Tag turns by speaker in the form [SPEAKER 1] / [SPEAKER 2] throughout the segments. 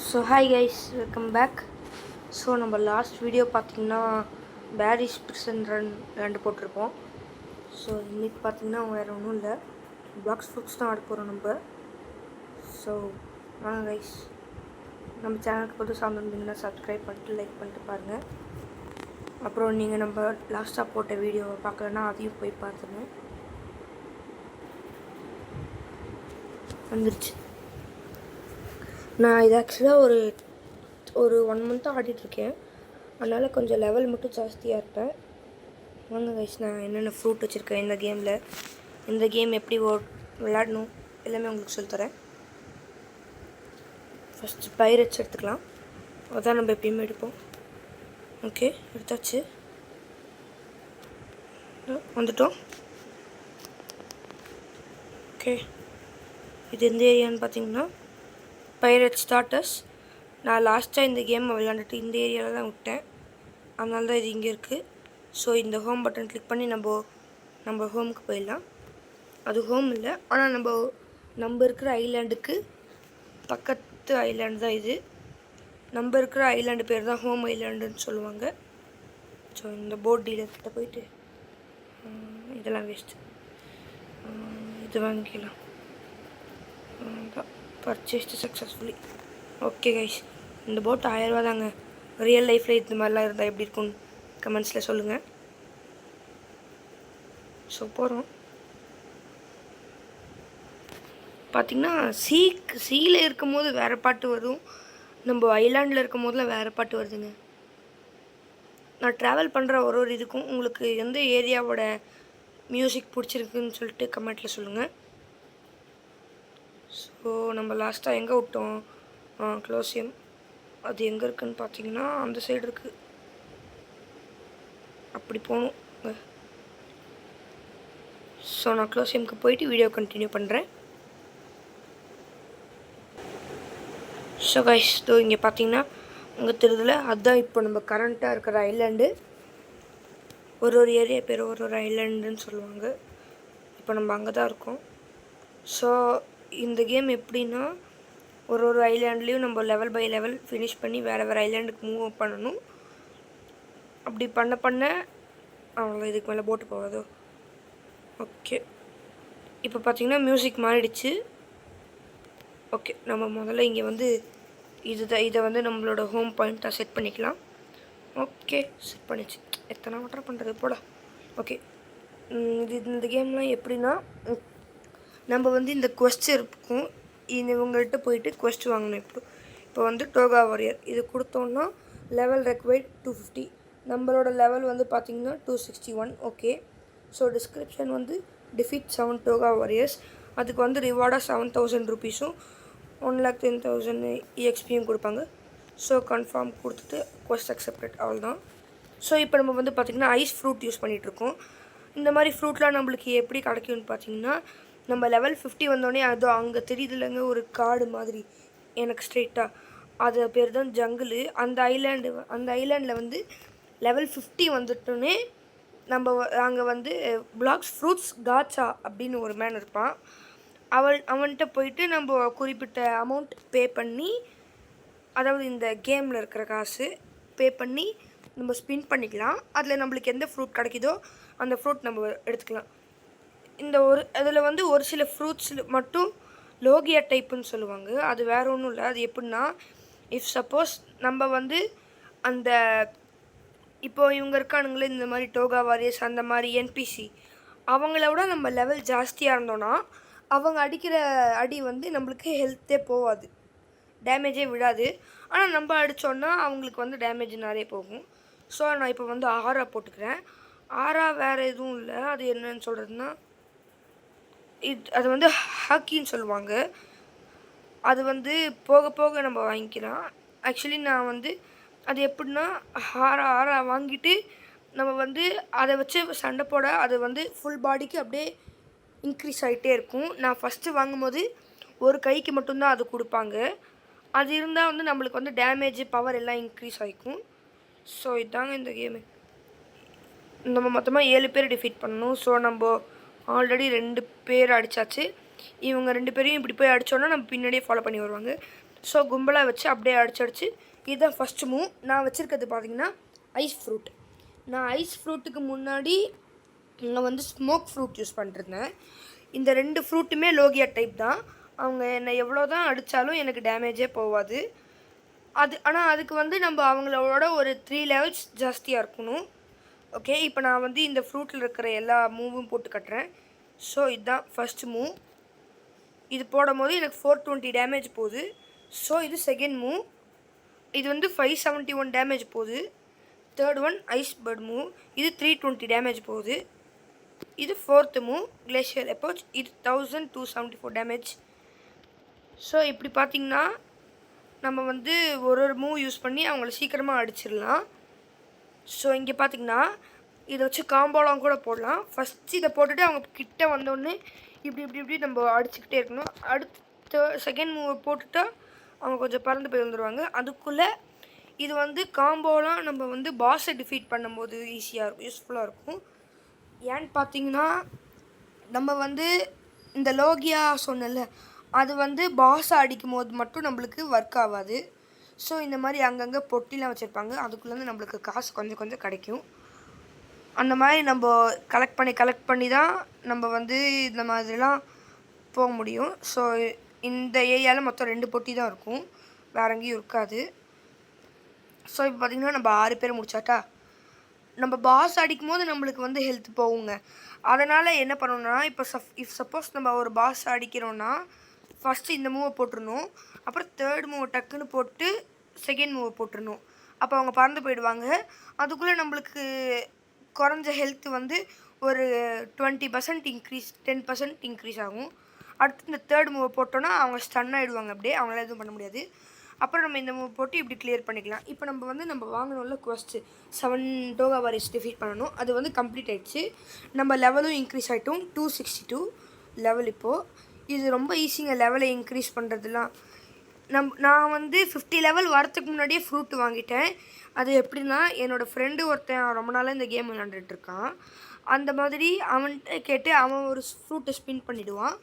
[SPEAKER 1] So hi guys, welcome back. So நம்ம last video பார்த்திங்கன்னா பேரிஸ் பிரிசன் ரெண்டு போட்டிருப்போம். ஸோ இன்றைக்கி பார்த்திங்கன்னா வேறு ஒன்றும் இல்லை, பிளாக்ஸ் ஃப்ரூட்ஸ் தான் ஆட போகிறோம் நம்ம. ஸோ வாங்க கைஸ், நம்ம சேனலுக்கு புதுசாக வந்திருந்தீங்கன்னா சப்ஸ்கிரைப் பண்ணிட்டு லைக் பண்ணிட்டு பாருங்கள். அப்புறம் நீங்கள் நம்ம லாஸ்ட்டாக போட்ட வீடியோவை பார்க்கலன்னா அதையும் போய் பார்த்துங்க. வந்துருச்சு. நான் இது ஆக்சுவலாக ஒரு 1 மந்த்தாக ஆடிட்டுருக்கேன், அதனால் கொஞ்சம் லெவல் மட்டும் ஜாஸ்தியாக இருப்பேன். வாங்க கைஸ், நான் என்னென்ன ஃப்ரூட் வச்சுருக்கேன் இந்த கேமில், இந்த கேம் எப்படி விளையாடணும் எல்லாமே உங்களுக்கு சொல்லித்தரேன். ஃபஸ்ட்டு பைரட்ஸ் எடுத்துக்கலாம், அதான் நம்ம எப்பயுமே எடுப்போம். ஓகே, எடுத்தாச்சு, வந்துட்டோம். ஓகே, இது எந்த ஏரியான்னு பார்த்தீங்கன்னா பைரட் ஸ்டார்டர்ஸ். நான் லாஸ்ட்டாக இந்த கேம் விளையாண்டுட்டு இந்த ஏரியாவில் தான் விட்டேன், அதனால தான் இது இங்கே இருக்குது. ஸோ இந்த ஹோம் பட்டன் கிளிக் பண்ணி நம்ம ஹோமுக்கு போயிடலாம். அது ஹோம் இல்லை, ஆனால் நம்ம இருக்கிற ஐலாண்டுக்கு பக்கத்து ஐலாண்டு தான் இது. நம்ம இருக்கிற ஐலாண்டு பேர் தான் ஹோம் ஐலாண்டுன்னு சொல்லுவாங்க. ஸோ இந்த போட் டீலர்கிட்ட போயிட்டு இதெல்லாம் வேஸ்ட்டு, இது வாங்கிக்கலாம். Purchased successfully. ஓகே கைஸ், இந்த போட் 1000 ரூபா தாங்க. ரியல் லைஃப்பில் இந்த மாதிரிலாம் இருந்தால் எப்படி இருக்கும்னு கமெண்ட்ஸில் சொல்லுங்கள். ஸோ போகிறோம். பார்த்திங்கன்னா சீல இருக்கும் போது வேறு பாட்டு வரும், நம்ம ஐலாண்டில் இருக்கும் போதெல்லாம் வேறு பாட்டு வருதுங்க. நான் ட்ராவல் பண்ணுற ஒரு இதுக்கும் உங்களுக்கு எந்த ஏரியாவோட மியூசிக் பிடிச்சிருக்குன்னு சொல்லிட்டு கமெண்ட்டில் சொல்லுங்கள். ஸோ நம்ம லாஸ்ட்டாக எங்கே விட்டோம்? க்ளோசியம். அது எங்கே இருக்குதுன்னு பார்த்தீங்கன்னா அந்த சைடு இருக்குது, அப்படி போகணும். ஸோ நான் க்ளோசியம்க்கு போயிட்டு வீடியோ கண்டினியூ பண்ணுறேன். ஸோ கைஸ், இங்கே பார்த்தீங்கன்னா அங்கே தெரியுதுல, அதுதான் இப்போ நம்ம கரண்ட்டாக இருக்கிற ஐலாண்டு. ஒரு ஏரியா பேர் ஒரு ஐலாண்டுன்னு சொல்லுவாங்க. இப்போ நம்ம அங்கே தான் இருக்கோம். ஸோ இந்த கேம் எப்படின்னா ஒரு ஐலாண்ட்லேயும் நம்ம லெவல் பை லெவல் ஃபினிஷ் பண்ணி வேறு ஐலாண்டுக்கு மூவ் பண்ணணும். அப்படி பண்ண அவ்வளோ, இதுக்கு மேலே போட்டு போகாதோ. ஓகே, இப்போ பார்த்திங்கன்னா மியூசிக் மாறிடுச்சு. ஓகே, நம்ம முதல்ல இங்கே வந்து இதை வந்து நம்மளோட ஹோம் பாயிண்ட்டாக செட் பண்ணிக்கலாம். ஓகே, செட் பண்ணிச்சு. எத்தனை வாட்டர் பண்ணுறது போட. ஓகே, இந்த கேம்லாம் எப்படின்னா நம்ம வந்து இந்த குவெஸ்ட் இருக்கும், இவங்கள்ட்ட போயிட்டு குவெஸ்ட் வாங்கணும். இப்போ வந்து டோகா வாரியர் இது கொடுத்தோன்னா லெவல் ரெக்வைர்ட் 250. நம்மளோட லெவல் வந்து பார்த்திங்கன்னா 261. ஓகே, ஸோ டிஸ்கிரிப்ஷன் வந்து டிஃபீட் 7 டோகா வாரியர்ஸ். அதுக்கு வந்து ரிவார்டாக 7000 ருபீஸும் 1,10,000 EXPயும் கொடுப்பாங்க. ஸோ கன்ஃபார்ம் கொடுத்துட்டு குவெஸ்ட் அக்செப்டட், அவ்வளோதான். ஸோ இப்போ நம்ம வந்து பார்த்திங்கன்னா ஐஸ் ஃப்ரூட் யூஸ் பண்ணிகிட்ருக்கோம். இந்த மாதிரி ஃப்ரூட்லாம் நம்மளுக்கு எப்படி கிடைக்கும்னு பார்த்திங்கன்னா, நம்ம லெவல் 50 வந்தோடனே அதோ அங்கே தெரியுதுலங்க ஒரு காடு மாதிரி எனக்கு ஸ்ட்ரெயிட்டாக, அது பேர் தான் ஜங்கிள். அந்த ஐலாண்டில் வந்து லெவல் 50 வந்துட்டோன்னே நம்ம அங்கே வந்து பிளாக்ஸ் ஃப்ரூட்ஸ் காச்சா அப்படின்னு ஒரு மேன் இருப்பான். அவன்கிட்ட போயிட்டு நம்ம குறிப்பிட்ட அமௌண்ட் பே பண்ணி, அதாவது இந்த கேமில் இருக்கிற காசு பே பண்ணி நம்ம ஸ்பின் பண்ணிக்கலாம். அதில் நம்மளுக்கு எந்த ஃப்ரூட் கிடைக்குதோ அந்த ஃப்ரூட் நம்ம எடுத்துக்கலாம். அதில் வந்து ஒரு சில ஃப்ரூட்ஸில் மட்டும் லோகியா டைப்புன்னு சொல்லுவாங்க. அது வேறு ஒன்றும் இல்லை. அது எப்படின்னா, இஃப் சப்போஸ் நம்ம வந்து அந்த இப்போது இவங்க இருக்கானுங்களே இந்த மாதிரி டோகா வாரியர்ஸ், அந்த மாதிரி என்பிசி, அவங்கள விட நம்ம லெவல் ஜாஸ்தியாக இருந்தோன்னா அவங்க அடிக்கிற அடி வந்து நம்மளுக்கு ஹெல்த்தே போகாது, டேமேஜே விடாது. ஆனால் நம்ம அடித்தோன்னா அவங்களுக்கு வந்து டேமேஜ் நிறைய போகும். ஸோ நான் இப்போ வந்து ஆரா போட்டுக்கிறேன். ஆரா வேறு எதுவும் இல்லை, அது என்னன்னு சொல்கிறதுனா அது வந்து ஹாக்கின்னு சொல்லுவாங்க. அது வந்து போக போக நம்ம வாங்கிக்கலாம். ஆக்சுவலி நான் வந்து அது எப்படின்னா ஆரா வாங்கிட்டு நம்ம வந்து அதை வச்சு சண்டை போட அது வந்து ஃபுல் பாடிக்கு அப்படியே இன்க்ரீஸ் ஆகிட்டே இருக்கும். நான் ஃபஸ்ட்டு வாங்கும்போது ஒரு கைக்கு மட்டும்தான் அது கொடுப்பாங்க. அது இருந்தால் வந்து நம்மளுக்கு வந்து டேமேஜ் பவர் எல்லாம் இன்க்ரீஸ் ஆகிக்கும். ஸோ இதாங்க இந்த கேமு. நம்ம மொத்தமாக 7 பேர் டிஃபீட் பண்ணணும். ஸோ நம்ம ஆல்ரெடி 2 பேர் அடித்தாச்சு. இவங்க 2 பேரையும் இப்படி போய் அடித்தோன்னா நம்ம பின்னாடியே ஃபாலோ பண்ணி வருவாங்க. ஸோ கும்பலாக வச்சு அப்படியே அடிச்சு இதுதான் ஃபஸ்ட்டு மூவ். நான் வச்சுருக்கிறது பார்த்திங்கன்னா ஐஸ் ஃப்ரூட். நான் ஐஸ் ஃப்ரூட்டுக்கு முன்னாடி நான் வந்து ஸ்மோக் ஃப்ரூட் யூஸ் பண்ணிருந்தேன். இந்த 2 ஃப்ரூட்டுமே லோகியா டைப் தான். அவங்க என்னை எவ்வளோ தான் அடித்தாலும் எனக்கு டேமேஜே போகாது. ஆனால் அதுக்கு வந்து நம்ம அவங்களோட ஒரு 3 லெவல்ஸ் ஜாஸ்தியாக இருக்கணும். ஓகே, இப்போ நான் வந்து இந்த ஃப்ரூட்டில் இருக்கிற எல்லா மூவும் போட்டு கட்டுறேன். ஸோ இதுதான் ஃபஸ்ட்டு மூவ். இது போடும் போது எனக்கு 420 டேமேஜ் போகுது. ஸோ இது செகண்ட் மூவ். இது வந்து 571 டேமேஜ் போகுது. Third one ice bird move. இது 320 டேமேஜ் போகுது. இது ஃபோர்த்து மூவ் கிளேஷியர் அப்ரோச். இது 1274 டேமேஜ். ஸோ இப்படி பார்த்திங்கன்னா நம்ம வந்து ஒரு மூவ் யூஸ் பண்ணி அவங்கள சீக்கிரமாக அடிச்சிடலாம். ஸோ இங்கே பார்த்திங்கன்னா இதை வச்சு காம்போலாம் கூட போடலாம். ஃபஸ்ட்டு இதை போட்டுட்டு அவங்க கிட்டே வந்தோடனே இப்படி நம்ம அடிச்சுக்கிட்டே இருக்கணும். அடுத்த செகண்ட் மூவ் போட்டுட்டா அவங்க கொஞ்சம் பறந்து போய் வந்துடுவாங்க. அதுக்குள்ளே இது வந்து காம்போலாம் நம்ம வந்து பாஸை டிஃபீட் பண்ணும்போது ஈஸியாக இருக்கும், யூஸ்ஃபுல்லாக இருக்கும். ஏன்னு பார்த்தீங்கன்னா நம்ம வந்து இந்த லோகியா சொன்னல அது வந்து பாஸை அடிக்கும் போது மட்டும் நம்மளுக்கு ஒர்க் ஆகாது. ஸோ இந்த மாதிரி அங்கங்கே பொட்டிலாம் வச்சுருப்பாங்க. அதுக்குள்ளேருந்து நம்மளுக்கு காசு கொஞ்சம் கொஞ்சம் கிடைக்கும். அந்த மாதிரி நம்ம கலெக்ட் பண்ணி தான் நம்ம வந்து இந்த மாதிரிலாம் போக முடியும். ஸோ இந்த ஏரியாவில் மொத்தம் 2 பொட்டி தான் இருக்கும், வேறு எங்கேயும் இருக்காது. ஸோ இப்போ பார்த்திங்கன்னா நம்ம 6 பேர் முடிச்சாட்டா. நம்ம பாஸ் அடிக்கும் போது நம்மளுக்கு வந்து ஹெல்த் போகுங்க. அதனால் என்ன பண்ணணும்னா இப்போ சப்போஸ் நம்ம ஒரு பாஸ் அடிக்கிறோன்னா ஃபஸ்ட்டு இந்த மூவை போட்டுருணும். அப்புறம் தேர்ட் மூவை டக்குன்னு போட்டு செகண்ட் மூவை போட்டுருணும். அப்போ அவங்க பறந்து போயிடுவாங்க. அதுக்குள்ளே நம்மளுக்கு குறைஞ்ச ஹெல்த்து வந்து ஒரு 20% இன்க்ரீஸ் 10% இன்க்ரீஸ் ஆகும். அடுத்து இந்த தேர்ட் மூவை போட்டோன்னா அவங்க ஸ்டன் ஆகிடுவாங்க. அப்படியே அவங்களால எதுவும் பண்ண முடியாது. அப்புறம் நம்ம இந்த மூவ் போட்டு இப்படி கிளியர் பண்ணிக்கலாம். இப்போ நம்ம வாங்கணும்ல குவஸ்ட்டு 7 டோகா வாரியர்ஸ் டிஃபீட் பண்ணணும். அது வந்து கம்ப்ளீட் ஆகிடுச்சு. நம்ம லெவலும் இன்க்ரீஸ் ஆகிட்டோம், 262 லெவல். இப்போது இது ரொம்ப ஈஸிங்க லெவலை இன்க்ரீஸ் பண்ணுறதுலாம். நான் வந்து 50 லெவல் வரத்துக்கு முன்னாடியே ஃப்ரூட் வாங்கிட்டேன். அது எப்படின்னா என்னோடய ஃப்ரெண்டு ஒருத்தன் ரொம்ப நாளாக இந்த கேம் விளாண்டுட்டுருக்கான். அந்த மாதிரி அவன்கிட்ட கேட்டு அவன் ஒரு ஃப்ரூட்டை ஸ்பின் பண்ணிவிடுவான்.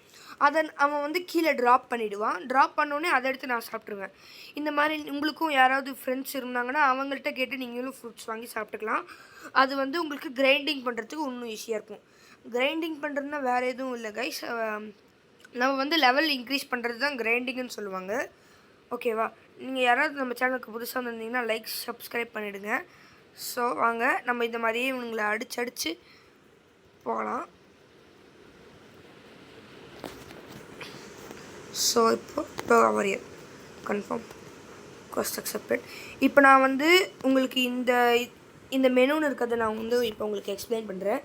[SPEAKER 1] அவன் வந்து கீழே ட்ராப் பண்ணிவிடுவான். ட்ராப் பண்ணோடனே அதை எடுத்து நான் சாப்பிட்ருவேன். இந்த மாதிரி உங்களுக்கும் யாராவது ஃப்ரெண்ட்ஸ் இருந்தாங்கன்னா அவங்கள்ட்ட கேட்டு நீங்களும் ஃப்ரூட்ஸ் வாங்கி சாப்பிட்டுக்கலாம். அது வந்து உங்களுக்கு கிரைண்டிங் பண்ணுறதுக்கு இன்னும் ஈஸியாக இருக்கும். கிரைண்டிங் பண்ணுறதுனா வேறு எதுவும் இல்லை கைஸ். நம்ம வந்து லெவல் இன்க்ரீஸ் பண்ணுறது தான் கிரைண்டிங்னு சொல்லுவாங்க. ஓகேவா? நீங்கள் யாராவது நம்ம சேனலுக்கு புதுசாக வந்திருந்தீங்கன்னா லைக் சப்ஸ்கிரைப் பண்ணிவிடுங்க. ஸோ வாங்க நம்ம இந்த மாதிரியே இவங்களை அடிச்சு போகலாம். ஸோ இப்போ Toga warrior confirm ghost accepted. இப்போ நான் வந்து உங்களுக்கு இந்த மெனுன்னு இருக்கிறத நான் வந்து இப்போ உங்களுக்கு எக்ஸ்பிளைன் பண்ணுறேன்.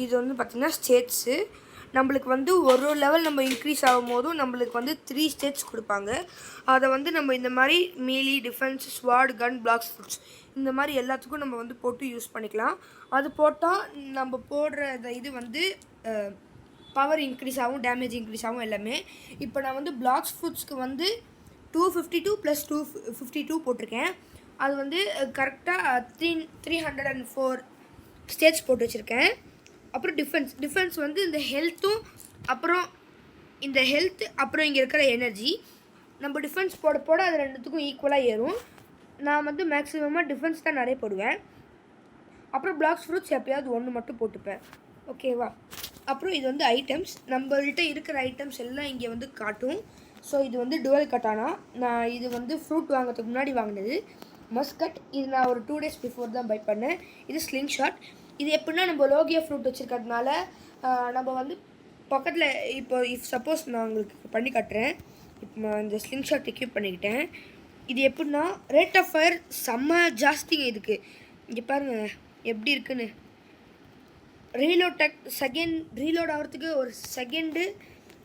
[SPEAKER 1] இது வந்து பார்த்திங்கன்னா ஸ்டேட்ஸு. நம்மளுக்கு வந்து ஒரு லெவல் நம்ம இன்க்ரீஸ் ஆகும் போதும் நம்மளுக்கு வந்து 3 ஸ்டேட்ஸ் கொடுப்பாங்க. அதை வந்து நம்ம இந்த மாதிரி மீலி, டிஃபென்ஸ், ஸ்வாட், கன், பிளாக்ஸ், ஃபுட்ஸ் இந்த மாதிரி எல்லாத்துக்கும் நம்ம வந்து போட்டு யூஸ் பண்ணிக்கலாம். அது போட்டால் நம்ம போடுற இது வந்து பவர் இன்க்ரீஸ் ஆகும், டேமேஜ் இன்க்ரீஸ் ஆகும் எல்லாமே. இப்போ நான் வந்து பிளாக்ஸ் ஃபுட்ஸ்க்கு வந்து 252 + 252 போட்டிருக்கேன். அது வந்து கரெக்டாக 304 ஸ்டேட்ஸ் போட்டு வச்சுருக்கேன். அப்புறம் டிஃபென்ஸ் வந்து இந்த ஹெல்த்தும் அப்புறம் இங்கே இருக்கிற எனர்ஜி நம்ம டிஃபென்ஸ் போட அது ரெண்டுத்துக்கும் ஈக்குவலாக ஏறும். நான் வந்து மேக்ஸிமமாக டிஃபென்ஸ் தான் நிறைய போடுவேன். அப்புறம் பிளாக்ஸ் ஃப்ரூட்ஸ் எப்போயாவது 1 மட்டும் போட்டுப்பேன். ஓகேவா? அப்புறம் இது வந்து ஐட்டம்ஸ். நம்மள்கிட்ட இருக்கிற ஐட்டம்ஸ் எல்லாம் இங்கே வந்து காட்டும். ஸோ இது வந்து டுவல் கட்டானா. நான் இது வந்து ஃப்ரூட் வாங்கிறதுக்கு முன்னாடி வாங்கினது. மஸ்கட் இது நான் ஒரு 2 days பிஃபோர் தான் பை பண்ணேன். இது ஸ்லிங் ஷாட். இது எப்படின்னா நம்ம லோகியா ஃப்ரூட் வச்சுருக்கிறதுனால நம்ம வந்து பக்கத்தில் இப்போ சப்போஸ் நான் உங்களுக்கு பண்ணி காட்டுறேன். இப்போ நான் இந்த ஸ்லிங் ஷாட் எக்யூப் பண்ணிக்கிட்டேன். இது எப்படின்னா ரேட் ஆஃப் ஃபயர் செம்ம ஜாஸ்திங்க இதுக்கு. இங்கே பாருங்கள் எப்படி இருக்குன்னு. ரீலோட் ஆகிறதுக்கு ஒரு செகண்டு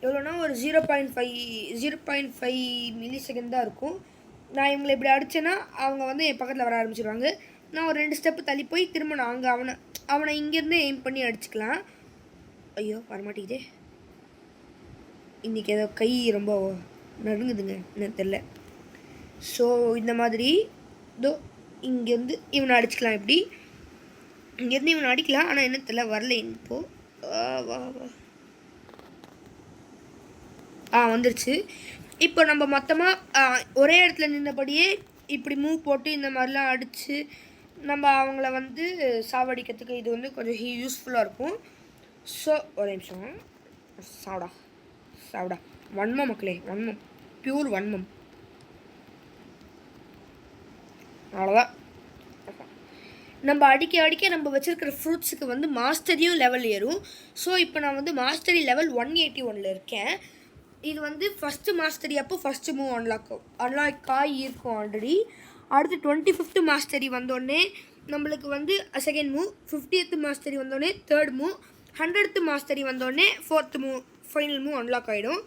[SPEAKER 1] எவ்வளோனா ஒரு 0.5 மில்லி செகண்ட் தான் இருக்கும். நான் இவங்களை இப்படி அடித்தேன்னா அவங்க வந்து என் பக்கத்தில் வர ஆரம்பிச்சிடுவாங்க. நான் ஒரு 2 ஸ்டெப்பு தள்ளி போய் திரும்ப நான் அங்கே அவனை இங்கேருந்து எய்ம் பண்ணி அடிச்சுக்கலாம். ஐயோ வரமாட்டேங்குதே. இன்றைக்கி ஏதோ கை ரொம்ப நடுங்குதுங்க, என்ன தெரில. ஸோ இந்த மாதிரி இங்கேருந்து இவனை அடிச்சுக்கலாம். இப்படி இங்கேருந்து இவனை அடிக்கலாம். ஆனால் என்ன தெரியல வரல இப்போது. வா வந்துருச்சு. இப்போ நம்ம மொத்தமாக ஒரே இடத்துல நின்றபடியே இப்படி மூவ் போட்டு இந்த மாதிரிலாம் அடித்து நம்ம அவங்கள வந்து சாவடிக்கிறதுக்கு இது வந்து கொஞ்சம் யூஸ்ஃபுல்லாக இருக்கும். ஸோ ஒரு நிமிஷம் சாவடா வன்மம் மக்களே, வன்மம், பியூர் வன்மம். அவ்வளோதான். நம்ம அடிக்க நம்ம வச்சுருக்கிற ஃப்ரூட்ஸுக்கு வந்து மாஸ்டரியும் லெவல் ஏறும். ஸோ இப்போ நான் வந்து மாஸ்டரி லெவல் 181 இருக்கேன். இது வந்து ஃபஸ்ட்டு மாஸ்டரி அப்போ ஃபஸ்ட்டு மூவ் அன்லாக் இருக்கும் ஆல்ரெடி. அடுத்து 25th மாஸ்டரி வந்தோடனே நம்மளுக்கு வந்து செகண்ட் மூவ், 50th மாஸ்டரி வந்தோடனே தேர்ட் மூவ், 100th மாஸ்டரி வந்தோடனே fourth move, final move unlock ஆகிடும்.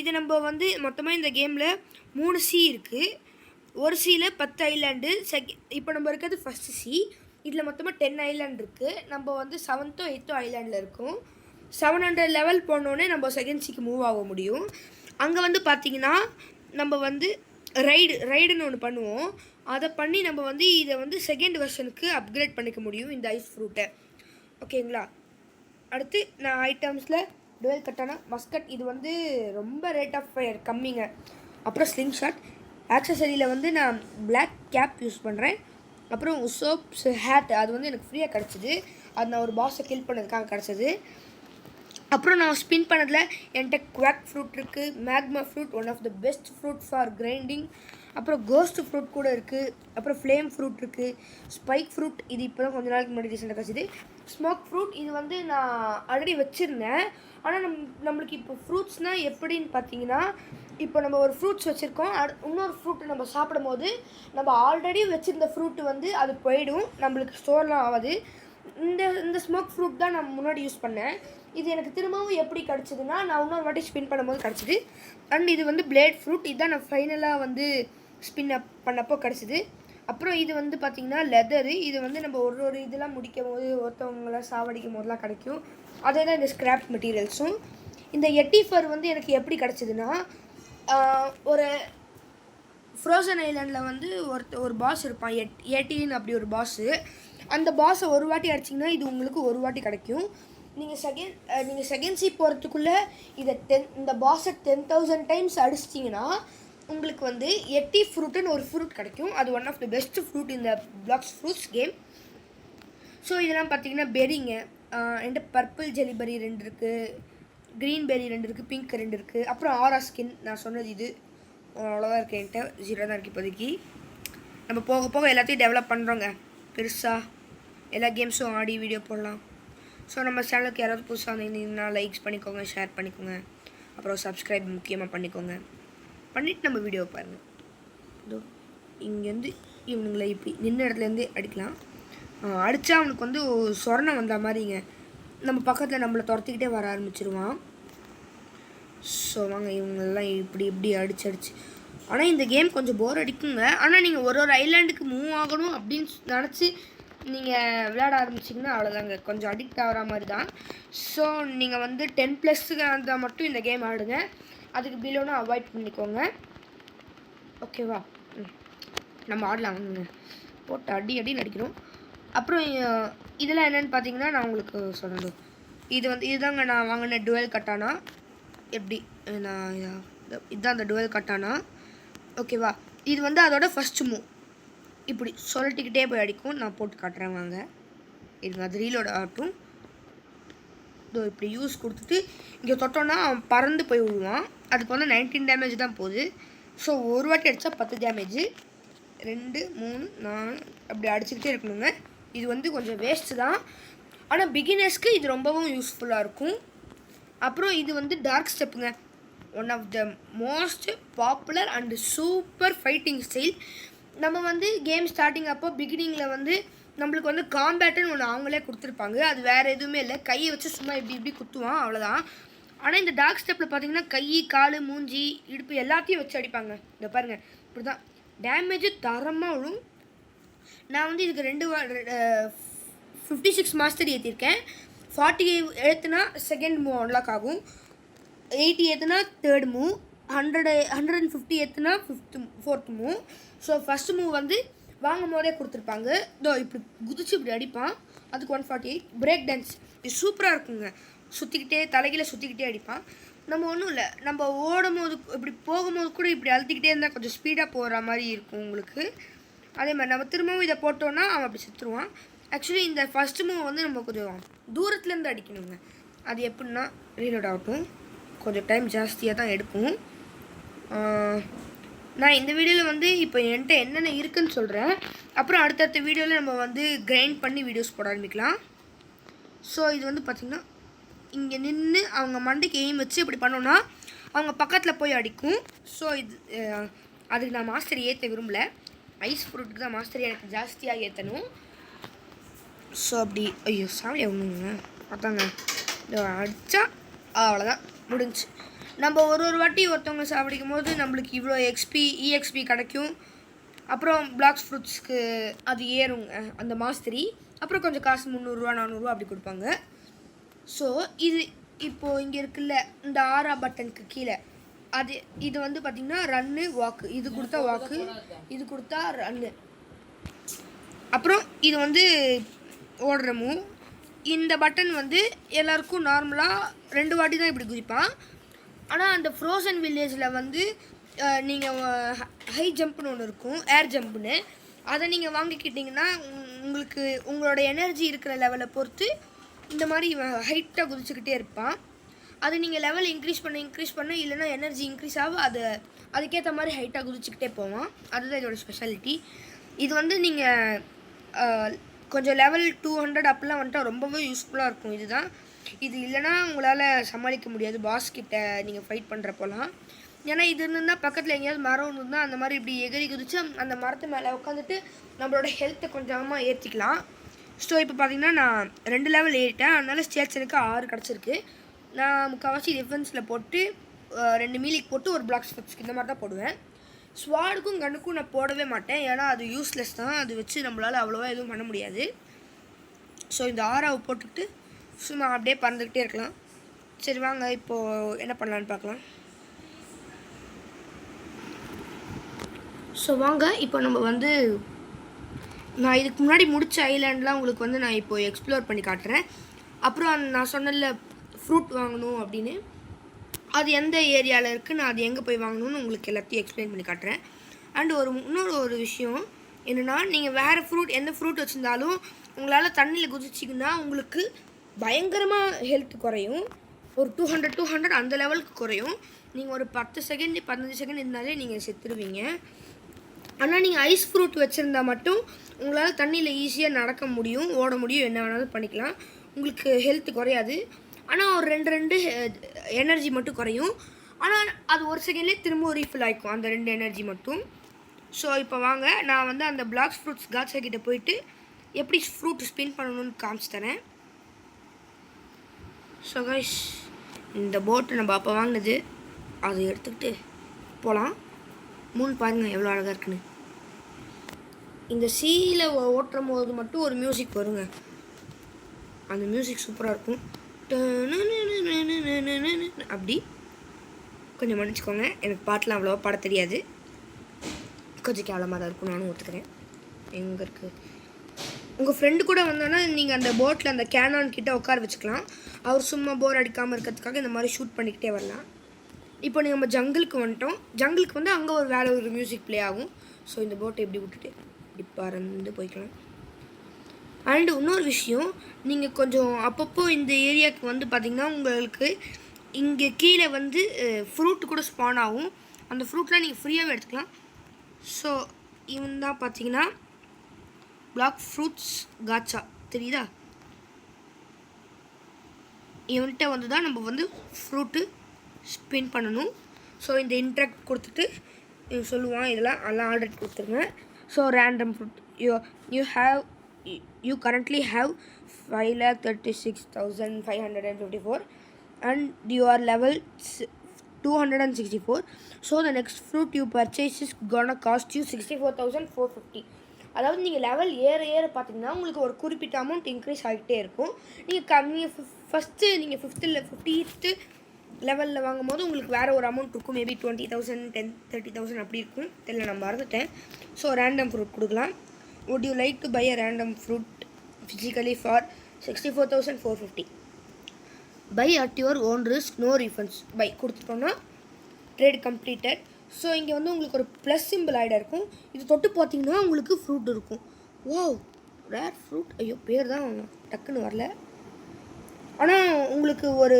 [SPEAKER 1] இது நம்ம வந்து மொத்தமாக இந்த கேமில் 3 சி இருக்குது. ஒரு சியில் 10 ஐலாண்டு. இப்போ நம்ம இருக்கிறது ஃபஸ்ட்டு சி. இதில் மொத்தமாக 10 ஐலாண்ட் இருக்குது. நம்ம வந்து 7th 8th ஐலாண்டில் இருக்கும். 700 லெவல் போனோடனே நம்ம செகண்ட் சிக்கு மூவ் ஆக முடியும். அங்கே வந்து பார்த்திங்கன்னா நம்ம வந்து ரைடுன்னு ஒன்று பண்ணுவோம். அதை பண்ணி நம்ம வந்து இதை வந்து செகண்ட் வெர்ஷனுக்கு அப்கிரேட் பண்ணிக்க முடியும் இந்த ஐஸ் ஃப்ரூட்டை. ஓகேங்களா? அடுத்து நான் ஐட்டம்ஸில் டுவெல் கட்டானா மஸ்கட், இது வந்து ரொம்ப ரேட் ஆஃப் ஃபயர் கம்மிங்க. அப்புறம் ஸ்லிங் ஷாட். ஆக்சசரியில் வந்து நான் பிளாக் கேப் யூஸ் பண்ணுறேன். அப்புறம் உசோப்ஸ் ஹேட், அது வந்து எனக்கு ஃப்ரீயாக கிடச்சிது. அது நான் ஒரு பாஸை கில் பண்ணதுக்காக கிடச்சிது. அப்புறம் நான் ஸ்பின் பண்ணதில் என்கிட்ட குவாக் ஃப்ரூட் இருக்குது, magma fruit, one of the best fruit for grinding. அப்புறம் கோஸ்ட் ஃப்ரூட் கூட இருக்குது. அப்புறம் ஃப்ளேம் ஃப்ரூட் இருக்குது. ஸ்பைக் ஃப்ரூட், இது இப்போ தான் கொஞ்ச நாளைக்கு முன்னாடி ரீசெண்டாக கிடச்சிது. ஸ்மோக் ஃப்ரூட், இது வந்து நான் ஆல்ரெடி வச்சுருந்தேன். ஆனால் நம்மளுக்கு இப்போ ஃப்ரூட்ஸ்னால் எப்படின்னு பார்த்தீங்கன்னா, இப்போ நம்ம ஒரு ஃப்ரூட்ஸ் வச்சுருக்கோம், இன்னொரு ஃப்ரூட்டு நம்ம சாப்பிடும் போது நம்ம ஆல்ரெடி வச்சுருந்த ஃப்ரூட்டு வந்து அது போயிடும், நம்மளுக்கு ஸ்டோர்லாம் ஆகாது. இந்த ஸ்மோக் ஃப்ரூட் தான் நான் முன்னாடி யூஸ் பண்ணேன். இது எனக்கு திரும்பவும் எப்படி கிடச்சிதுன்னா, நான் இன்னொரு வாட்டி ஸ்பின் பண்ணும்போது கிடச்சிது. அண்ட் இது வந்து பிளேட் ஃப்ரூட், இதுதான் நான் ஃபைனலாக வந்து ஸ்பின் அப் பண்ணப்போ கிடச்சிது. அப்புறம் இது வந்து பார்த்திங்கன்னா லெதரு, இது வந்து நம்ம ஒரு இதெல்லாம் முடிக்கும் போது ஒருத்தவங்களாம் சாவடிக்கும் போதெல்லாம் கிடைக்கும். அதே தான் இந்த ஸ்க்ராப் மெட்டீரியல்ஸும். இந்த எட்டிஃபர் வந்து எனக்கு எப்படி கிடச்சிதுன்னா, ஒரு ஃப்ரோசன் ஐலாண்டில் வந்து ஒரு பாஸ் இருப்பான், ஏட்டின்னு அப்படி ஒரு பாஸு. அந்த பாஸை ஒரு வாட்டி அடிச்சிங்கன்னா இது உங்களுக்கு ஒரு வாட்டி கிடைக்கும். நீங்கள் செகண்ட் சி போகிறதுக்குள்ளே இந்த பாஸை 10,000 டைம்ஸ் அடிச்சிட்டிங்கன்னா உங்களுக்கு வந்து எட்டி ஃப்ரூட்டுன்னு ஒரு ஃப்ரூட் கிடைக்கும். அது one of the best fruit இந்த பிளாக்ஸ் ஃப்ரூட்ஸ் கேம். ஸோ இதெல்லாம் பார்த்தீங்கன்னா பெரிங்க. என்கிட்ட பர்பிள் ஜெலிபெரி 2 இருக்குது, க்ரீன் பெரி 2 இருக்குது, பிங்க் 2 இருக்குது. அப்புறம் ஆரா ஸ்கின் நான் சொன்னது இது அவ்வளோதான் இருக்குது. என்கிட்ட 0 தான் இருக்குது இப்போதைக்கு. நம்ம போக போக எல்லாத்தையும் டெவலப் பண்ணுறோங்க. பெருசாக எல்லா கேம்ஸும் ஆடி வீடியோ போடலாம். ஸோ நம்ம சேனலுக்கு யாராவது புதுசாக வந்தீங்கன்னா லைக்ஸ் பண்ணிக்கோங்க, ஷேர் பண்ணிக்கோங்க, அப்புறம் சப்ஸ்கிரைப் முக்கியமாக பண்ணிக்கோங்க. பண்ணிவிட்டு நம்ம வீடியோ பாருங்கள். இதோ இங்கேருந்து இவனுங்களை இப்படி நின்ன இடத்துலேருந்து அடிக்கலாம். அடித்தா அவனுக்கு வந்து சொரணம் வந்த மாதிரிங்க, நம்ம பக்கத்தில் நம்மளை துரத்திக்கிட்டே வர ஆரம்பிச்சிருவான். ஸோ வாங்க இவங்களெல்லாம் இப்படி அடிச்சு. ஆனால் இந்த கேம் கொஞ்சம் போர் அடிக்குங்க. ஆனால் நீங்கள் ஒரு ஐலாண்டுக்கு மூவ் ஆகணும் அப்படின்னு நினச்சி நீங்கள் விளையாட ஆரம்பிச்சிங்கன்னா அவ்வளோதாங்க, கொஞ்சம் அடிக்ட் ஆகிற மாதிரி தான். ஸோ நீங்கள் வந்து 10+ இருந்தால் மட்டும் இந்த கேம் ஆடுங்க. அதுக்கு பிலோனா அவாய்ட் பண்ணிக்கோங்க. ஓகேவா? நம்ம ஆடலாங்க. போட்டு அடின்னு அடிக்கிறோம். அப்புறம் இதெல்லாம் என்னென்னு பார்த்தீங்கன்னா நான் உங்களுக்கு சொல்லணும். இதுதாங்க நான் வாங்கின டுவெல் கட்டானா. எப்படி இதுதான் அந்த டுவெல் கட்டானா. ஓகேவா? இது வந்து அதோட ஃபஸ்ட்டு மூவ். இப்படி சொல்லிட்டுக்கிட்டே போய் அடிக்கும். நான் போட்டு காட்டுறேன் வாங்க. இதுங்க அது ரீலோட ஆகட்டும். இதோ இப்படி யூஸ் கொடுத்துட்டு இங்கே தொட்டோன்னா அவன் பறந்து போய் விழுவான். அதுக்கு வந்து 19 டேமேஜ் தான் போகுது. ஸோ ஒரு வாட்டி அடித்தா 10 டேமேஜ். 2 3 4 அப்படி அடிச்சுக்கிட்டே இருக்கணுங்க. இது வந்து கொஞ்சம் வேஸ்ட்டு தான், ஆனால் பிகினர்ஸ்க்கு இது ரொம்பவும் யூஸ்ஃபுல்லாக இருக்கும். அப்புறம் இது வந்து டார்க் ஸ்டெப்புங்க. One of the most popular and super fighting style. நம்ம வந்து கேம் ஸ்டார்டிங் அப்போ பிகினிங்கில் வந்து நம்மளுக்கு வந்து காம்பேட்டுன்னு ஒன்று அவங்களே கொடுத்துருப்பாங்க. அது வேறு எதுவுமே இல்லை, கையை வச்சு சும்மா இப்படி குத்துவான், அவ்வளோதான். ஆனால் இந்த டார்க் ஸ்டெப்பில் பார்த்தீங்கன்னா கை, கால், மூஞ்சி, இடுப்பு எல்லாத்தையும் வச்சு அடிப்பாங்க. இங்கே பாருங்கள், இப்படி தான் டேமேஜ் தரமாக விழும். நான் வந்து இதுக்கு 56 மாஸ்டர் ஏற்றிருக்கேன். 40 ஏற்றுனா செகண்ட் மூவ் அன்லாக் ஆகும், 80 ஏற்றுனா தேர்ட் மூவ், 150 ஏற்றுனா fourth move. So first move வந்து வாங்கும் போதே கொடுத்துருப்பாங்க. இதோ இப்படி குதிச்சு இப்படி அடிப்பான், அதுக்கு 148. பிரேக் டான்ஸ் இது சூப்பராக இருக்குங்க, சுற்றிக்கிட்டே தலைகீழ சுற்றிக்கிட்டே அடிப்பான். நம்ம ஒன்றும் இல்லை, நம்ம ஓடும்போது இப்படி போகும்போது கூட இப்படி அழுத்திக்கிட்டே இருந்தால் கொஞ்சம் ஸ்பீடாக போகிற மாதிரி இருக்கும் உங்களுக்கு. அதே மாதிரி நம்ம திரும்பவும் இதை போட்டோன்னா அவன் அப்படி செத்துருவான். ஆக்சுவலி இந்த ஃபஸ்ட்டு மூவ் வந்து நம்ம கொஞ்சம் தூரத்துலேருந்து அடிக்கணுங்க. அது எப்படின்னா ரீலோட் ஆகட்டும், கொஞ்சம் டைம் ஜாஸ்தியாக தான் எடுக்கும். நான் இந்த வீடியோவில் வந்து இப்போ என்கிட்ட என்னென்ன இருக்குதுன்னு சொல்கிறேன். அப்புறம் அடுத்தடுத்த வீடியோவில் நம்ம வந்து கிரைண்ட் பண்ணி வீடியோஸ் போட ஆரம்பிக்கலாம். ஸோ இது வந்து பார்த்திங்கன்னா இங்கே நின்று அவங்க மண்டைக்கு எய்ம் வச்சு இப்படி பண்ணோன்னா அவங்க பக்கத்தில் போய் அடிக்கும். ஸோ இது அதுக்கு நான் மாஸ்டர் ஏற்ற விரும்பலை. ஐஸ் ஃப்ரூட்டுக்கு தான் மாஸ்டர் எனக்கு ஜாஸ்தியாக ஏற்றணும். ஸோ அப்படி ஐயோ சாமி ஒன்றுங்க பார்த்தாங்க அடித்தா அவ்வளோதான் முடிஞ்சு. நம்ம ஒரு வாட்டி ஒருத்தவங்க சாப்பிடிக்கும் போது நம்மளுக்கு இவ்வளோ இஎக்ஸ்பி கிடைக்கும். அப்புறம் பிளாக்ஸ் ஃப்ரூட்ஸ்க்கு அது ஏறுங்க அந்த மாஸ்டரி. அப்புறம் கொஞ்சம் காசு 300 400 அப்படி கொடுப்பாங்க. ஸோ இது இப்போது இங்கே இருக்குல்ல இந்த ஆரா பட்டனுக்கு கீழே அது இது வந்து பார்த்திங்கன்னா ரன்னு வாக்கு. இது கொடுத்தா வாக்கு, இது கொடுத்தா ரன்னு. அப்புறம் இது வந்து ஓடுற மூவ். இந்த பட்டன் வந்து எல்லாருக்கும் நார்மலாக 2 வாட்டி தான் இப்படி குதிப்பான். ஆனால் அந்த ஃப்ரோசன் வில்லேஜில் வந்து நீங்கள் ஹை ஜம்ப்னு ஒன்று இருக்கும், ஏர் ஜம்ப்னு. அதை நீங்கள் வாங்கிக்கிட்டிங்கன்னா உங்களுக்கு உங்களோட எனர்ஜி இருக்கிற லெவலை பொறுத்து இந்த மாதிரி ஹைட்டாக குதிச்சுக்கிட்டே இருப்பான். அது நீங்கள் லெவல் இன்க்ரீஸ் பண்ண இல்லைன்னா எனர்ஜி இன்க்ரீஸ் ஆகும். அதுக்கேற்ற மாதிரி ஹைட்டாக குதிச்சுக்கிட்டே போவான். அதுதான் இதோட ஸ்பெஷாலிட்டி. இது வந்து நீங்கள் கொஞ்சம் லெவல் 200 அப்படிலாம் வந்துட்டால் ரொம்பவே யூஸ்ஃபுல்லாக இருக்கும். இது இல்லைனா உங்களால் சமாளிக்க முடியாது பாஸ்கிட்ட நீங்கள் ஃபைட் பண்ணுறப்போலாம். ஏன்னா இது இருந்தால் பக்கத்தில் எங்கேயாவது மரம் இருந்தால் அந்த மாதிரி இப்படி எகிரி குதிச்சு அந்த மரத்து மேலே உட்காந்துட்டு நம்மளோட ஹெல்த்தை கொஞ்சமாக ஏற்றிக்கலாம். ஸோ இப்போ பார்த்திங்கன்னா நான் 2 லெவல் ஏறிட்டேன். அதனால் ஸ்டேட்ஸ் எனக்கு 6 கிடச்சிருக்கு. நான் முக்கால்வாசி டிஃபென்ஸில் போட்டு 2 மீலிக்கு போட்டு ஒரு பிளாக்ஸ் ஃபட்ஸ்க்கு இந்த மாதிரி தான் போடுவேன். ஸ்வாடுக்கும் கண்ணுக்கும் நான் போடவே மாட்டேன். ஏன்னா அது யூஸ்லெஸ் தான். அது வச்சு நம்மளால் அவ்வளோவா எதுவும் பண்ண முடியாது. ஸோ இந்த 6ஆவை போட்டுக்கிட்டு சும்மா அப்படியே பறந்துக்கிட்டே இருக்கலாம். சரி வாங்க இப்போது என்ன பண்ணலான்னு பார்க்கலாம். ஸோ வாங்க இப்போ நம்ம வந்து நான் இதுக்கு முன்னாடி முடித்த ஐலாண்ட்லாம் உங்களுக்கு வந்து நான் இப்போது எக்ஸ்ப்ளோர் பண்ணி காட்டுறேன். அப்புறம் நான் சொன்னல ஃப்ரூட் வாங்கணும் அப்படின்னு, அது எந்த ஏரியாவில் இருக்குது, நான் அது எங்கே போய் வாங்கணும்னு உங்களுக்கு எல்லாத்தையும் எக்ஸ்பிளைன் பண்ணி காட்டுறேன். அண்ட் இன்னொரு விஷயம் என்னென்னா, நீங்கள் வேறு எந்த ஃப்ரூட் வச்சுருந்தாலும் உங்களால் தண்ணியில் குதிச்சிங்கன்னா உங்களுக்கு பயங்கரமாக ஹெல்த் குறையும். ஒரு 200 அந்த லெவலுக்கு குறையும். நீங்கள் ஒரு 10 செகண்ட் 15 செகண்ட் இருந்தாலே நீங்கள் செத்துருவீங்க. ஆனால் நீங்கள் ஐஸ் ஃப்ரூட் வச்சுருந்தா மட்டும் உங்களால் தண்ணியில் ஈஸியாக நடக்க முடியும், ஓட முடியும், என்ன வேணாலும் பண்ணிக்கலாம். உங்களுக்கு ஹெல்த் குறையாது. ஆனால் ஒரு 2 எனர்ஜி மட்டும் குறையும். ஆனால் அது ஒரு செகண்ட்லேயே திரும்ப ரீஃபில் ஆகிக்கும் அந்த 2 எனர்ஜி மட்டும். ஸோ இப்போ வாங்க நான் வந்து அந்த பிளாக்ஸ் ஃப்ரூட்ஸ் காட்சா கிட்ட போயிட்டு எப்படி ஃப்ரூட் ஸ்பின் பண்ணணும்னு காமிச்சு தரேன். ஸோ கைஸ் இந்த போட்டு நம்ம அப்போ வாங்கினது, அதை எடுத்துக்கிட்டு போகலாம். பாருங்கள் எவ்வளோ அழகாக இருக்குன்னு. இந்த சீல ஓட்டுற போது மட்டும் ஒரு மியூசிக் வருங்க. அந்த மியூசிக் சூப்பராக இருக்கும். அப்படி கொஞ்சம் மன்னிச்சுக்கோங்க, எனக்கு பாட்டெலாம் அவ்வளோவா பாட தெரியாது, கொஞ்சம் கேவலமாக தான் இருக்கும், நானும் ஒத்துக்கிறேன். எங்கே இருக்குது உங்கள் ஃப்ரெண்டு கூட வந்தோன்னா நீங்கள் அந்த போட்டில் அந்த கேனான் கிட்டே உட்கார வச்சுக்கலாம். அவர் சும்மா போர் அடிக்காமல் இருக்கிறதுக்காக இந்த மாதிரி ஷூட் பண்ணிக்கிட்டே வரலாம். இப்போ நீங்கள் நம்ம ஜங்கிளுக்கு வந்துட்டோம். ஜங்கிளுக்கு வந்து அங்கே ஒரு மியூசிக் ப்ளே ஆகும். ஸோ இந்த போட்டை எப்படி விட்டுட்டு இப்படி பறந்து போய்க்கலாம். அண்டு இன்னொரு விஷயம், நீங்கள் கொஞ்சம் அப்பப்போ இந்த ஏரியாவுக்கு வந்து பார்த்திங்கன்னா உங்களுக்கு இங்கே கீழே வந்து ஃப்ரூட் கூட ஸ்பான் ஆகும். அந்த ஃப்ரூட்லாம் நீங்கள் ஃப்ரீயாகவே எடுத்துக்கலாம். ஸோ இவன் தான் பார்த்தீங்கன்னா பிளாக் ஃப்ரூட்ஸ் காட்சா, தெரியுதா? இவன்கிட்ட வந்து தான் நம்ம வந்து ஃப்ரூட்டு ஸ்பின் பண்ணணும். ஸோ இந்த இன்ட்ராக்ட் கொடுத்துட்டு சொல்லுவான், இதெல்லாம் ஆல்ரெடி கொடுத்துருங்க. So random fruit you currently have 5,36,554 and you are level 264. So the next fruit you purchase is gonna cost you 64,450. அதாவது நீங்கள் லெவல் ஏற பார்த்தீங்கன்னா உங்களுக்கு ஒரு குறிப்பிட்ட அமௌண்ட் இன்க்ரீஸ் ஆகிட்டே இருக்கும். நீங்கள் ஃபஸ்ட்டு நீங்கள் 50th லெவலில் வாங்கும் போது உங்களுக்கு வேறு ஒரு அமௌண்ட் இருக்கும். மேபி 20,000 10 30,000 அப்படி இருக்கும், தெரியல, நான் மறந்துட்டேன். ஸோ ரேண்டம் ஃப்ரூட் கொடுக்கலாம். Would you like to buy a random fruit physically for 64,450? Buy at your own risk no refunds buy கொடுத்துட்டோன்னா ட்ரேட் கம்ப்ளீட்டட். ஸோ இங்கே வந்து உங்களுக்கு ஒரு ப்ளஸ் சிம்பிள் ஆகிட இருக்கும். இது தொட்டு பார்த்தீங்கன்னா உங்களுக்கு ஃப்ரூட் இருக்கும். Wow, rare fruit. ஐயோ பேர் தான் டக்குன்னு வரல. ஆனால் உங்களுக்கு ஒரு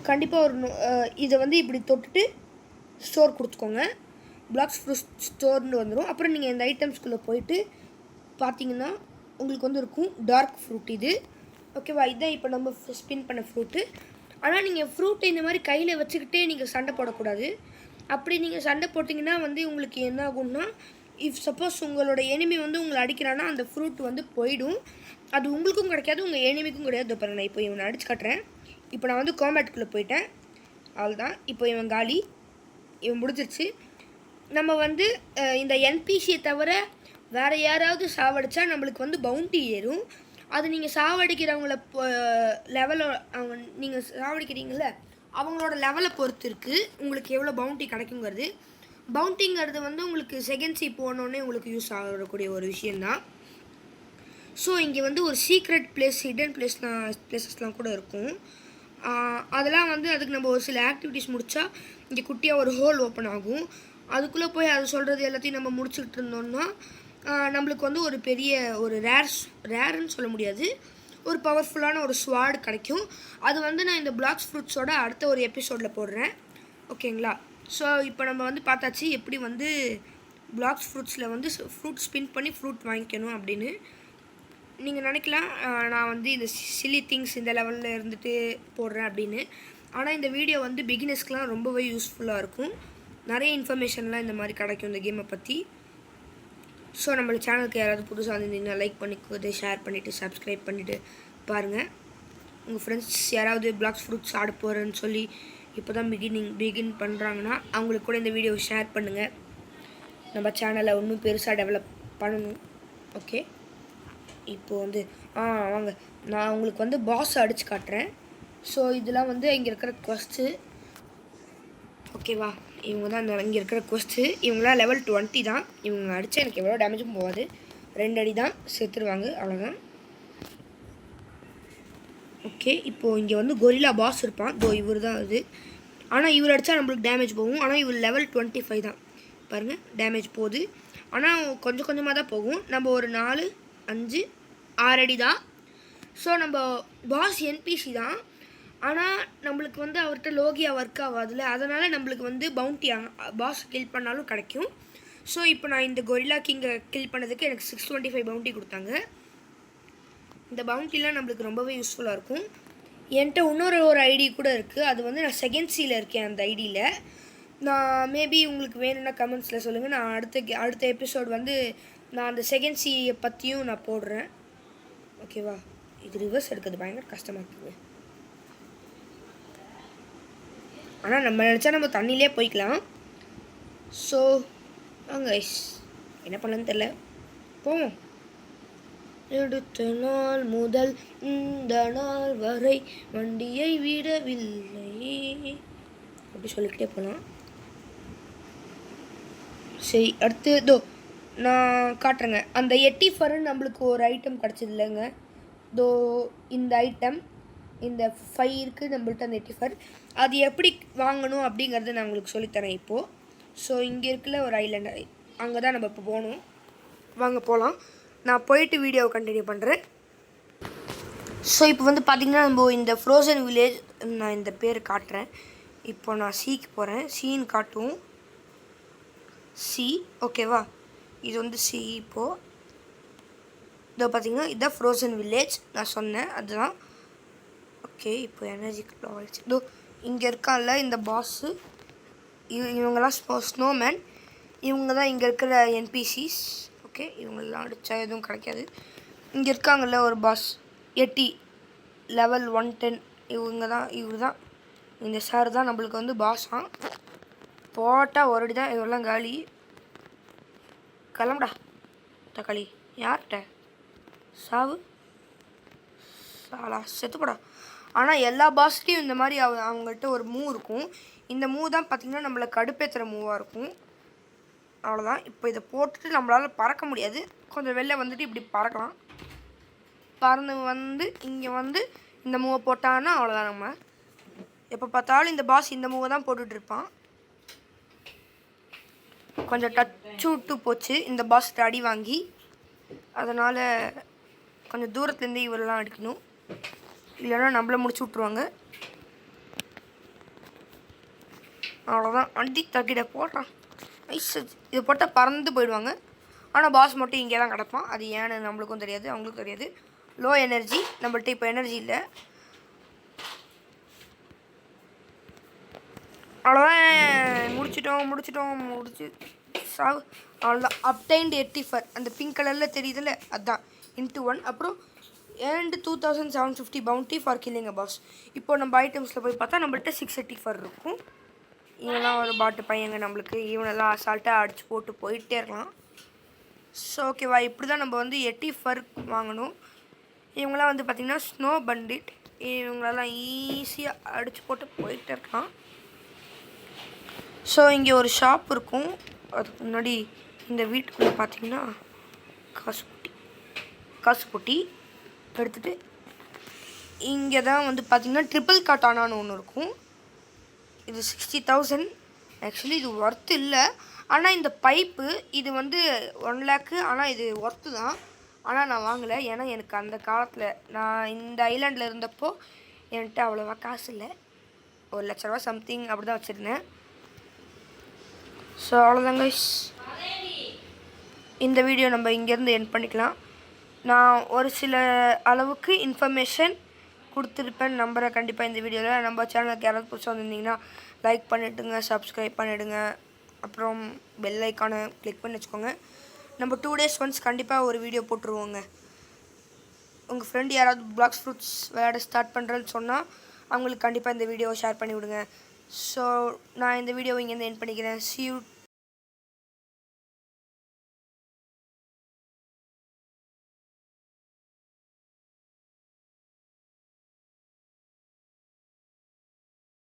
[SPEAKER 1] கண்டிப்பாக ஒரு இதை வந்து இப்படி தொட்டுட்டு ஸ்டோர் கொடுத்துக்கோங்க. பிளாக்ஸ் ஃப்ரூட் ஸ்டோர்னு வந்துடும். அப்புறம் நீங்கள் இந்த ஐட்டம்ஸ்குள்ளே போயிட்டு பார்த்தீங்கன்னா உங்களுக்கு வந்து இருக்கும் டார்க் ஃப்ரூட் இது. ஓகேவா, இதுதான் இப்போ நம்ம ஸ்பின் பண்ண ஃப்ரூட்டு. ஆனால் நீங்கள் ஃப்ரூட்டை இந்த மாதிரி கையில் வச்சுக்கிட்டே நீங்கள் சண்டை போடக்கூடாது. அப்படி நீங்கள் சண்டை போட்டிங்கன்னா வந்து உங்களுக்கு என்ன ஆகும்னா, இஃப் சப்போஸ் உங்களோட எனிமி வந்து உங்களை அடிக்கிறான்னா அந்த ஃப்ரூட் வந்து போயிடும். அது உங்களுக்கும் கிடைக்காது, உங்கள் எனிமிக்கும் கிடையாது. பாருங்க, நான் இப்போ இவனை அடிச்சு காட்டுறேன். இப்போ நான் வந்து காம்பேட்டுக்குள்ளே போயிட்டேன். அவ்வளோதான், இப்போ இவன் காலி, இவன் முடிஞ்சிருச்சு. நம்ம வந்து இந்த என்பிசியை தவிர வேறு யாராவது சாவடிச்சா நம்மளுக்கு வந்து பவுண்டி ஏறும். அது நீங்கள் சாவடிக்கிறவங்கள லெவலோ அவங்க நீங்கள் சாவடிக்கிறீங்கள அவங்களோட லெவலை பொறுத்து இருக்குது உங்களுக்கு எவ்வளோ பவுண்டி கிடைக்குங்கிறது. பவுண்டிங்கிறது வந்து உங்களுக்கு செகண்ட் சி போனோடனே உங்களுக்கு யூஸ் ஆகக்கூடிய ஒரு விஷயந்தான். ஸோ இங்கே வந்து ஒரு சீக்ரெட் பிளேஸ், ஹிடன் பிளேசஸ்லாம் கூட இருக்கும். அதெல்லாம் வந்து அதுக்கு நம்ம ஒரு சில ஆக்டிவிட்டீஸ் முடித்தா இங்கே குட்டியாக ஒரு ஹோல் ஓப்பன் ஆகும். அதுக்குள்ளே போய் அது சொல்கிறது எல்லாத்தையும் நம்ம முடிச்சுக்கிட்டு இருந்தோம்னா நம்மளுக்கு வந்து ஒரு பெரிய ஒரு ரேருன்னு சொல்ல முடியாது, ஒரு பவர்ஃபுல்லான ஒரு ஸ்வார்டு கிடைக்கும். அது வந்து நான் இந்த பிளாக்ஸ் ஃப்ரூட்ஸோட அடுத்த ஒரு எபிசோடில் போடுறேன். ஓகேங்களா? ஸோ இப்போ நம்ம வந்து பார்த்தாச்சு எப்படி வந்து பிளாக்ஸ் ஃப்ரூட்ஸில் வந்து ஃப்ரூட் ஸ்பின் பண்ணி ஃப்ரூட் வாங்கிக்கணும் அப்படின்னு. நீங்கள் நினைக்கலாம் நான் வந்து இந்த சில்லி திங்ஸ் இந்த லெவலில் இருந்துட்டு போடுறேன் அப்படின்னு. ஆனால் இந்த வீடியோ வந்து பிகினர்ஸ்க்கெலாம் ரொம்பவே யூஸ்ஃபுல்லாக இருக்கும். நிறைய இன்ஃபர்மேஷன்லாம் இந்த மாதிரி கிடைக்கும் இந்த கேமை பற்றி. ஸோ நம்மளோட சேனலுக்கு யாராவது புதுசாக இருந்தீங்கன்னா லைக் பண்ணிக்கோது, ஷேர் பண்ணிவிட்டு சப்ஸ்கிரைப் பண்ணிவிட்டு பாருங்கள். உங்கள் ஃப்ரெண்ட்ஸ் யாராவது பிளாக்ஸ் ஃப்ரூட்ஸ் ஆட போகிறேன்னு சொல்லி இப்போ தான் பிகின் பண்ணுறாங்கன்னா அவங்களுக்கு கூட இந்த வீடியோவை ஷேர் பண்ணுங்கள். நம்ம சேனலை இன்னும் பெருசாக டெவலப் பண்ணணும். ஓகே, இப்போது வந்து வாங்க நான் உங்களுக்கு வந்து பாஸ் அடித்து காட்டுறேன். ஸோ இதெல்லாம் வந்து இங்கே இருக்கிற கொஸ்ட்டு. ஓகேவா, இவங்க தான் இங்கே இருக்கிற கொஸ்ட்டு. இவங்களாம் லெவல் 20 தான். இவங்க அடித்தா எனக்கு எவ்வளோ டேமேஜும் போகாது, 2 அடி தான் செத்துருவாங்க, அவ்வளோதான். ஓகே, இப்போது இங்கே வந்து கொரில்லா பாஸ் இருப்பான், இவர் தான் அது. ஆனால் இவர் அடித்தா நம்மளுக்கு டேமேஜ் போகும். ஆனால் இவர் லெவல் 25 தான். பாருங்கள், டேமேஜ் போகுது. ஆனால் கொஞ்சம் கொஞ்சமாக தான் போகும். நம்ம ஒரு 4, 5, 6 அடி தான். ஸோ நம்ம பாஸ் என்பிசி தான். ஆனால் நம்மளுக்கு வந்து அவர்கிட்ட லோகியா ஒர்க் ஆகாதுல்ல, அதனால் நம்மளுக்கு வந்து பவுண்டி பாஸ் கில் பண்ணாலும் கிடைக்கும். ஸோ இப்போ நான் இந்த கொரில்லா கிங்கை கில் பண்ணதுக்கு எனக்கு 625 பவுண்டி கொடுத்தாங்க. இந்த பவுண்டிலாம் நம்மளுக்கு ரொம்பவே யூஸ்ஃபுல்லாக இருக்கும். என்கிட்ட இன்னொரு ஐடி கூட இருக்குது. அது வந்து நான் செகண்ட் சியில் இருக்கேன் அந்த ஐடியில். நான் மேபி உங்களுக்கு வேணும்னா கமெண்ட்ஸில் சொல்லுங்கள். நான் அடுத்த எபிசோட் வந்து நான் அந்த செகண்ட் சியை பற்றியும் நான் போடுறேன். ஓகேவா, இது ரிவர்ஸ் எடுக்கிறது பயங்கர கஷ்டமாக இருக்குங்க. ஆனால் நம்ம நினச்சா நம்ம தண்ணியிலே போய்க்கலாம். ஸோ வாங்க என்ன பண்ணலன்னு தெரில, போவோம். எடுத்த நாள் முதல் இந்த நாள் வரை வண்டியை விடவில்லை அப்படி சொல்லிக்கிட்டே போகலாம். சரி, அடுத்து நான் காட்டுறேங்க. அந்த எட்டிஃபர்னு நம்மளுக்கு ஒரு ஐட்டம் கிடச்சது இல்லைங்க. இந்த ஐட்டம், இந்த 5 இருக்குது நம்மள்ட்ட அந்த எட்டிஃபர். அது எப்படி வாங்கணும் அப்படிங்கிறத நான் உங்களுக்கு சொல்லித்தரேன் இப்போது. ஸோ இங்கே இருக்குல்ல ஒரு ஐலாண்டு, அங்கே தான் நம்ம இப்போ போகணும். வாங்க போகலாம். நான் போயிட்டு வீடியோவை கண்டினியூ பண்ணுறேன். ஸோ இப்போ வந்து பார்த்திங்கன்னா நம்ம இந்த ஃப்ரோசன் வில்லேஜ், நான் இந்த பேர் காட்டுறேன். இப்போ நான் சிக்கு போகிறேன். சின்னு காட்டுவோம். சி, ஓகேவா, இது வந்து சி. இப்போது இதோ பார்த்திங்கன்னா இதுதான் ஃப்ரோசன் வில்லேஜ் நான் சொன்னேன், அதுதான். ஓகே, இப்போ எனர்ஜி ஆகிடுச்சு. இங்கே இருக்கான்ல இந்த பாஸு, இவங்கெல்லாம் ஸ்னோமேன். இவங்க தான் இங்கே இருக்கிற என்பிசிஸ். ஓகே, இவங்கெல்லாம் அடித்தா எதுவும் கிடைக்காது. இங்கே இருக்காங்கல்ல ஒரு பாஸ் எட்டி லெவல் 110, இவர் தான் இந்த சார் தான் நம்மளுக்கு வந்து பாஸாம். போட்டால் ஒரு அடி தான், இவரெல்லாம் காலி. கிளம்புடா தக்காளி, யார்கிட்ட சாவு சாலா செத்துப்படா. ஆனால் எல்லா பாஸ்லேயும் இந்த மாதிரி அவங்கள்ட்ட ஒரு மூவ் இருக்கும். இந்த மூவ் தான் பார்த்திங்கன்னா நம்மளை கடுப்பேற்றுற மூவாக இருக்கும். அவ்வளோதான். இப்போ இதை போட்டுட்டு நம்மளால் பறக்க முடியாது, கொஞ்சம் வெளில வந்துட்டு இப்படி பறக்கலாம். பறந்து வந்து இங்கே வந்து இந்த மூவை போட்டான்னா அவ்வளோதான், நம்ம எப்போ பார்த்தாலும் இந்த பாஸ் இந்த மூவை தான் போட்டுட்ருப்பான். கொஞ்சம் டச்சு விட்டு போச்சு இந்த பாஸ் அடி வாங்கி. அதனால் கொஞ்சம் தூரத்துலேருந்து இவரெல்லாம் அடிக்கணும், இல்லைன்னா நம்மளை முடிச்சு விட்ருவாங்க. அவ்வளோதான், அடி தக்கிட போடுறான். ஐஸ் இதை போட்டால் பறந்து போயிடுவாங்க. ஆனால் பாஸ் மட்டும் இங்கே தான் கிடப்பான். அது ஏன்னு நம்மளுக்கும் தெரியாது, அவங்களுக்கும் தெரியாது. லோ எனர்ஜி, நம்மள்ட்ட இப்போ எனர்ஜி இல்லை. அவ்வளோதான், முடிச்சு சாவு. அவ்வளோதான். அப்டைன்டு 84 அந்த பிங்க் கலரில் தெரியுதுல்ல, அதுதான் ×1. அப்புறம் and 2750 bounty for killing a boss. இப்போ நம்ம ஐட்டம்ஸில் போய் பார்த்தா நம்மள்ட்ட 684 இருக்கும். இவனெல்லாம் ஒரு பாட்டு பையங்க நம்மளுக்கு. இவனெல்லாம் அசால்ட்டாக அடித்து போட்டு போயிட்டே இருக்கலாம். ஸோ ஓகேவா, இப்படி தான் நம்ம வந்து 84 வாங்கணும். இவங்களாம் வந்து பார்த்திங்கன்னா ஸ்னோ பண்டிட். இவங்களெல்லாம் ஈஸியாக அடித்து போட்டு போயிட்டே இருக்கலாம். ஸோ இங்கே ஒரு ஷாப் இருக்கும். அதுக்கு முன்னாடி இந்த வீட்டுக்குள்ளே பார்த்தீங்கன்னா காசு பொட்டி எடுத்துகிட்டு இங்கே தான் வந்து பார்த்திங்கன்னா ட்ரிபிள் காட்டானான்னு ஒன்று இருக்கும். இது 60,000. ஆக்சுவலி இது ஒர்த்து இல்லை. ஆனால் இந்த பைப்பு இது வந்து 1 லேக்கு. ஆனால் இது ஒர்த்து தான். ஆனால் நான் வாங்கலை, ஏன்னா எனக்கு அந்த காலத்தில் நான் இந்த ஐலாண்டில் இருந்தப்போ என்கிட்ட அவ்வளோவா காசு இல்லை. 1 லட்ச ரூபா சம்திங் அப்படி தான் வச்சுருந்தேன். ஸோ அவ்வளோதாங்க, இந்த வீடியோ நம்ம இங்கேருந்து எண்ட் பண்ணிக்கலாம். நான் ஒரு சில அளவுக்கு இன்ஃபர்மேஷன் கொடுத்துருப்பேன் நம்புகிறேன் கண்டிப்பாக இந்த வீடியோவில். நம்ம சேனலுக்கு யாராவது புதுசாக வந்திருந்தீங்கன்னா லைக் பண்ணிவிடுங்க, சப்ஸ்கிரைப் பண்ணிவிடுங்க, அப்புறம் பெல் ஐக்கானை கிளிக் பண்ணி வச்சுக்கோங்க. நம்ம 2 days ஒன்ஸ் கண்டிப்பாக ஒரு வீடியோ போட்டுருவோங்க. உங்கள் ஃப்ரெண்டு யாராவது பிளாக்ஸ் ஃப்ரூட்ஸ் விளையாட ஸ்டார்ட் பண்ணுறேன்னு சொன்னால் அவங்களுக்கு கண்டிப்பாக இந்த வீடியோவை ஷேர் பண்ணி விடுங்க. ஸோ நான் இந்த வீடியோவை இங்கேருந்து எண்ட் பண்ணிக்கிறேன். See you.